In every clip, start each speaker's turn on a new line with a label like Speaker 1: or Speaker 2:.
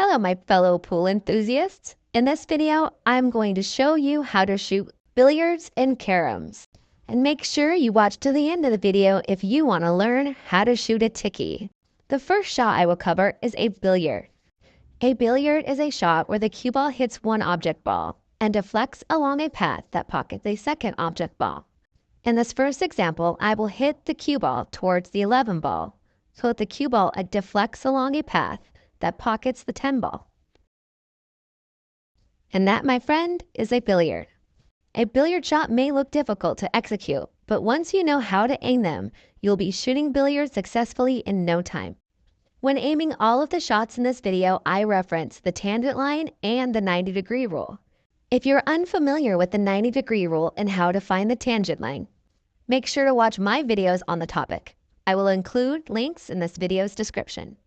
Speaker 1: Hello my fellow pool enthusiasts. In this video, I'm going to show you how to shoot billiards and caroms. And make sure you watch to the end of the video if you want to learn how to shoot a ticky. The first shot I will cover is a billiard. A billiard is a shot where the cue ball hits one object ball and deflects along a path that pockets a second object ball. In this first example, I will hit the cue ball towards the 11 ball, so that the cue ball deflects along a path that pockets the 10 ball. And that, my friend, is a billiard. A billiard shot may look difficult to execute, but once you know how to aim them, you'll be shooting billiards successfully in no time. When aiming all of the shots in this video, I reference the tangent line and the 90-degree rule. If you're unfamiliar with the 90-degree rule and how to find the tangent line, make sure to watch my videos on the topic. I will include links in this video's description.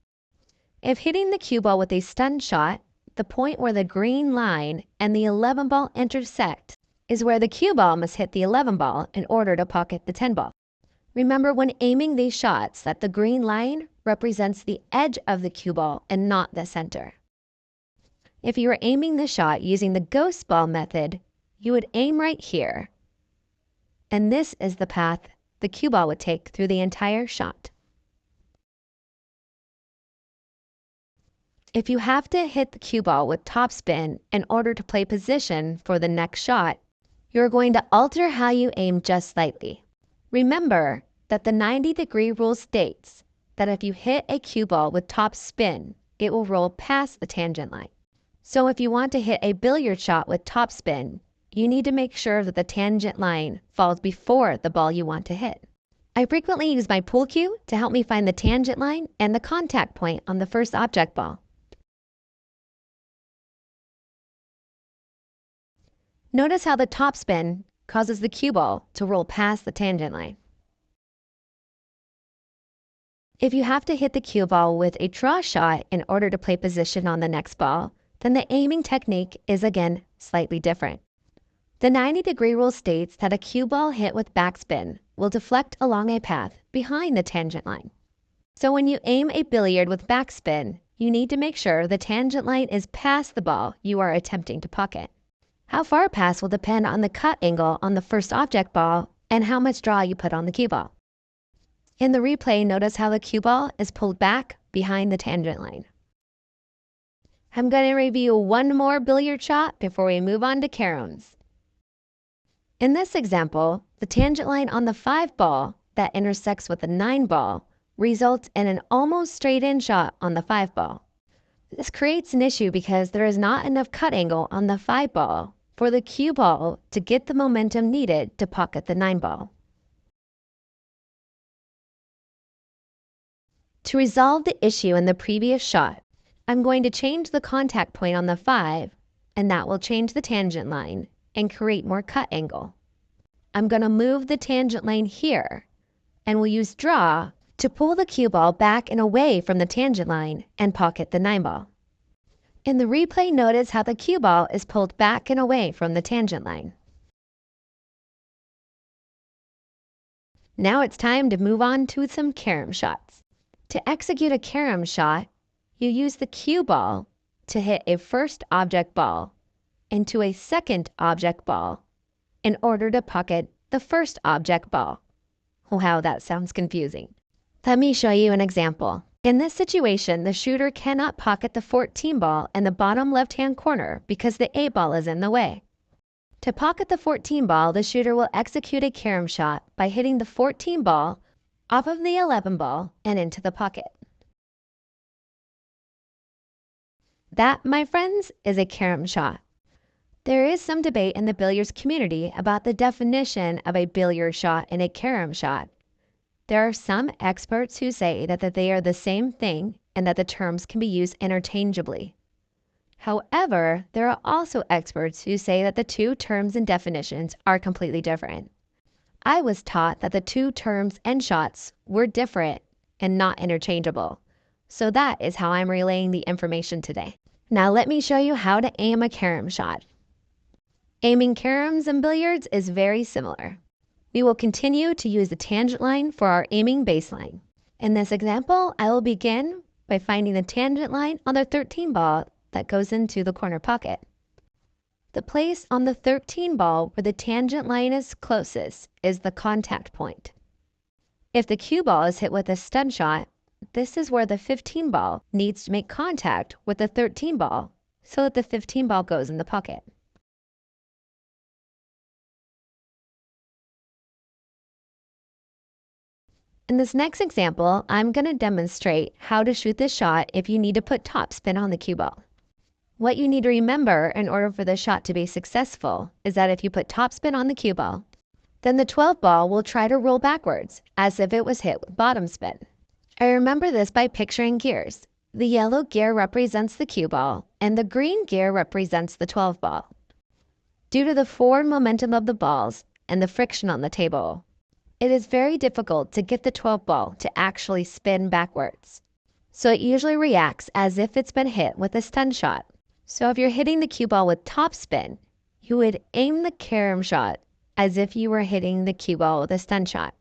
Speaker 1: If hitting the cue ball with a stun shot, the point where the green line and the 11 ball intersect is where the cue ball must hit the 11 ball in order to pocket the 10 ball. Remember when aiming these shots that the green line represents the edge of the cue ball and not the center. If you were aiming the shot using the ghost ball method, you would aim right here. And this is the path the cue ball would take through the entire shot. If you have to hit the cue ball with topspin in order to play position for the next shot, you're going to alter how you aim just slightly. Remember that the 90-degree rule states that if you hit a cue ball with topspin, it will roll past the tangent line. So if you want to hit a billiard shot with topspin, you need to make sure that the tangent line falls before the ball you want to hit. I frequently use my pool cue to help me find the tangent line and the contact point on the first object ball. Notice how the topspin causes the cue ball to roll past the tangent line. If you have to hit the cue ball with a draw shot in order to play position on the next ball, then the aiming technique is again slightly different. The 90-degree rule states that a cue ball hit with backspin will deflect along a path behind the tangent line. So when you aim a billiard with backspin, you need to make sure the tangent line is past the ball you are attempting to pocket. How far past will depend on the cut angle on the first object ball and how much draw you put on the cue ball. In the replay, notice how the cue ball is pulled back behind the tangent line. I'm going to review one more billiard shot before we move on to caroms. In this example, the tangent line on the 5 ball that intersects with the 9 ball results in an almost straight-in shot on the 5 ball. This creates an issue because there is not enough cut angle on the 5 ball for the cue ball to get the momentum needed to pocket the 9 ball. To resolve the issue in the previous shot, I'm going to change the contact point on the 5, and that will change the tangent line and create more cut angle. I'm going to move the tangent line here, and we'll use draw to pull the cue ball back and away from the tangent line and pocket the 9 ball. In the replay, notice how the cue ball is pulled back and away from the tangent line. Now it's time to move on to some carom shots. To execute a carom shot, you use the cue ball to hit a first object ball into a second object ball in order to pocket the first object ball. Wow, that sounds confusing. Let me show you an example. In this situation, the shooter cannot pocket the 14 ball in the bottom left-hand corner because the 8 ball is in the way. To pocket the 14 ball, the shooter will execute a carom shot by hitting the 14 ball off of the 11 ball and into the pocket. That, my friends, is a carom shot. There is some debate in the billiards community about the definition of a billiard shot and a carom shot. There are some experts who say that they are the same thing and that the terms can be used interchangeably. However, there are also experts who say that the two terms and definitions are completely different. I was taught that the two terms and shots were different and not interchangeable. So that is how I'm relaying the information today. Now let me show you how to aim a carom shot. Aiming caroms and billiards is very similar. We will continue to use the tangent line for our aiming baseline. In this example, I will begin by by finding the tangent line on the 13 ball that goes into the corner pocket. The place on the 13 ball where the tangent line is closest is the contact point. If the cue ball is hit with a stun shot, this is where the 15 ball needs to make contact with the 13 ball so that the 15 ball goes in the pocket. In this next example, I'm going to demonstrate how to shoot this shot if you need to put topspin on the cue ball. What you need to remember in order for the shot to be successful is that if you put topspin on the cue ball, then the 12 ball will try to roll backwards as if it was hit with bottom spin. I remember this by picturing gears. The yellow gear represents the cue ball and the green gear represents the 12 ball. Due to the forward momentum of the balls and the friction on the table, it is very difficult to get the 12 ball to actually spin backwards. So it usually reacts as if it's been hit with a stun shot. So if you're hitting the cue ball with topspin, you would aim the carom shot as if you were hitting the cue ball with a stun shot.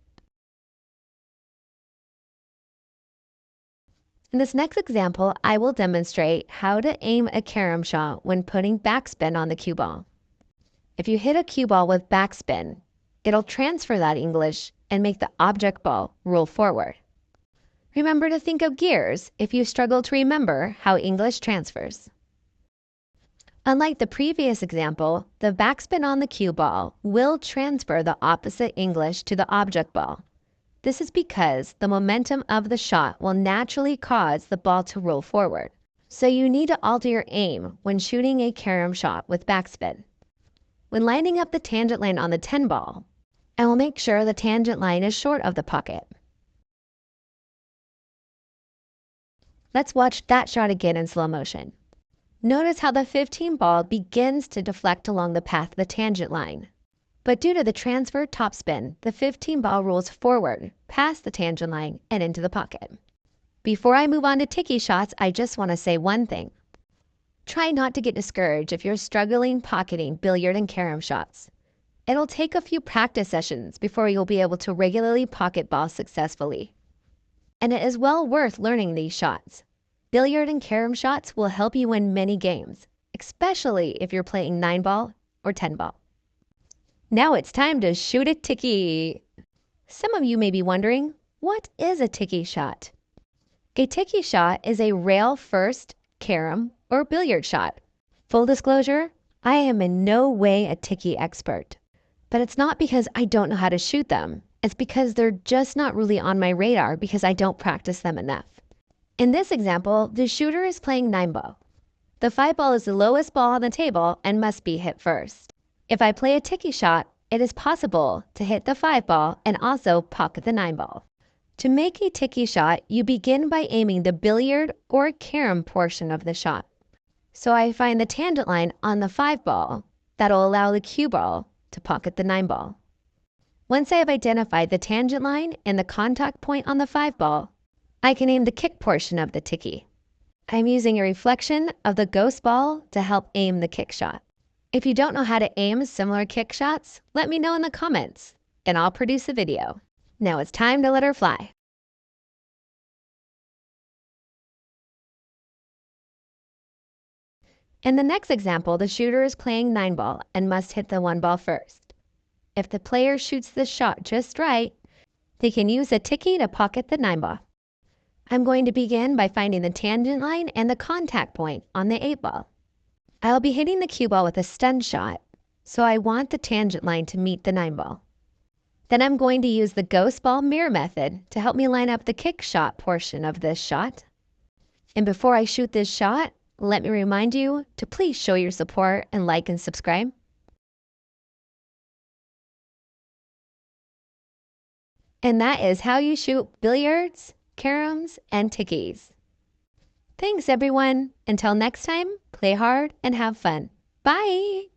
Speaker 1: In this next example, I will demonstrate how to aim a carom shot when putting backspin on the cue ball. If you hit a cue ball with backspin, it'll transfer that English and make the object ball roll forward. Remember to think of gears if you struggle to remember how English transfers. Unlike the previous example, the backspin on the cue ball will transfer the opposite English to the object ball. This is because the momentum of the shot will naturally cause the ball to roll forward. So you need to alter your aim when shooting a carom shot with backspin. When lining up the tangent line on the 10 ball, I will make sure the tangent line is short of the pocket. Let's watch that shot again in slow motion. Notice how the 15 ball begins to deflect along the path of the tangent line. But due to the transfer topspin, the 15 ball rolls forward, past the tangent line, and into the pocket. Before I move on to Ticky shots, I just want to say one thing. Try not to get discouraged if you're struggling pocketing billiard and carom shots. It'll take a few practice sessions before you'll be able to regularly pocket balls successfully. And it is well worth learning these shots. Billiard and carom shots will help you win many games, especially if you're playing 9 ball or 10 ball. Now it's time to shoot a Ticky. Some of you may be wondering, what is a Ticky shot? A Ticky shot is a rail first carom or billiard shot. Full disclosure, I am in no way a Ticky expert. But it's not because I don't know how to shoot them. It's because they're just not really on my radar because I don't practice them enough. In this example, the shooter is playing 9 ball. The 5 ball is the lowest ball on the table and must be hit first. If I play a Ticky shot, it is possible to hit the 5 ball and also pocket the 9 ball. To make a Ticky shot, you begin by aiming the billiard or carom portion of the shot. So I find the tangent line on the 5 ball that'll allow the cue ball to pocket the 9 ball. Once I have identified the tangent line and the contact point on the 5 ball, I can aim the kick portion of the Ticky. I'm using a reflection of the ghost ball to help aim the kick shot. If you don't know how to aim similar kick shots, let me know in the comments, and I'll produce a video. Now it's time to let her fly. In the next example, the shooter is playing 9 ball and must hit the 1 ball first. If the player shoots the shot just right, they can use a Ticky to pocket the 9 ball. I'm going to begin by finding the tangent line and the contact point on the 8 ball. I'll be hitting the cue ball with a stun shot, so I want the tangent line to meet the 9 ball. Then I'm going to use the ghost ball mirror method to help me line up the kick shot portion of this shot. And before I shoot this shot, let me remind you to please show your support and like and subscribe. And that is how you shoot billiards, caroms, and tickies. Thanks everyone. Until next time, play hard and have fun. Bye!